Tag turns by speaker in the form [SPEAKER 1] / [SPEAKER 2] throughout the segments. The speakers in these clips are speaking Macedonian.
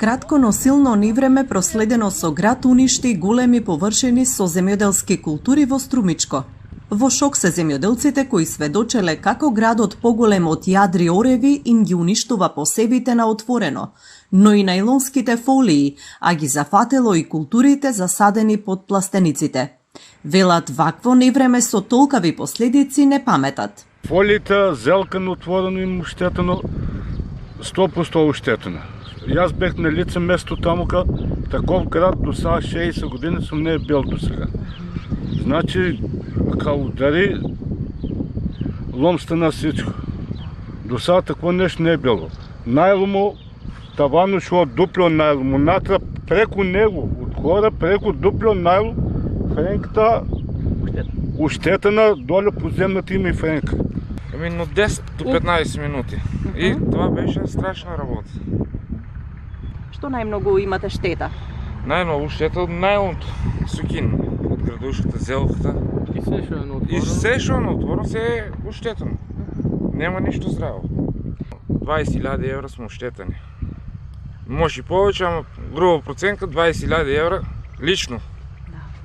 [SPEAKER 1] Кратко, но силно невреме проследено со град уништи големи површини со земјоделски култури во Струмичко. Во шок се земјоделците кои сведочеле како градот поголем од јадри ореви им ги уништува посевите на отворено, но и најлонските фолии, а ги зафатело и културите засадени под пластениците. Велат, вакво невреме со толкави последици не паметат.
[SPEAKER 2] Фолиите, зелкано отворено им уштетено, 100% уштетено. Јас бех на лице место тамука, таков град до сега 60 години сум не е бил до сега. Значи, као удари, ломста на всичко. До сега такво нешто не е било. Најломо, тавано шо дупло најломо, натра преку него, одгора преку дупло најломо, френката уштетена, доле подземната има и френка.
[SPEAKER 3] Именно 10 до 15 минути. И това беше страшна работа.
[SPEAKER 1] Што најмногу имате штета?
[SPEAKER 3] Најмногу штета од најлоното, сукин, од градушката, зелката.
[SPEAKER 4] И се што е на отворено?
[SPEAKER 3] И се што е на отворено, се е уштетено. Нема ништо здраво. 20.000 евра сме уштетени. Може и повеќе, ама груба проценка 20.000 евра лично.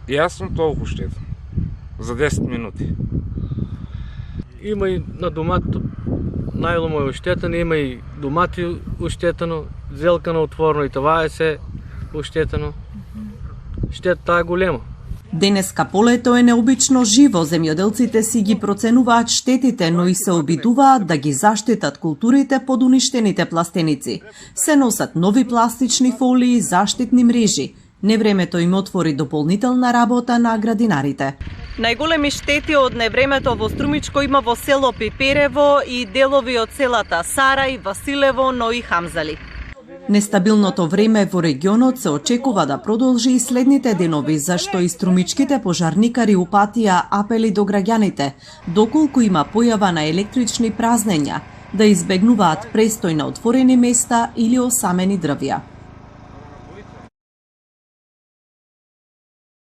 [SPEAKER 3] И јас сум толку уштетен. За 10 минути.
[SPEAKER 4] Има и на доматото најломо е уштетено, има и домати уштетено, зелка на отворено и това е се уштетено. Штетата е голема.
[SPEAKER 1] Денеска полето е необично живо, земјоделците си ги проценуваат штетите, но и се обидуваат да ги заштитат културите под уништените пластеници. Се носат нови пластични фолии, заштитни мрежи. Невремето им отвори дополнителна работа на градинарите. Најголеми штети од невремето во Струмичко има во село Пиперево и делови од селата Сарај, Василево, но и Хамзали. Нестабилното време во регионот се очекува да продолжи и следните денови, зашто и струмичките пожарникари упатија апели до граѓаните, доколку има појава на електрични празнења, да избегнуваат престој на отворени места или осамени дрвја.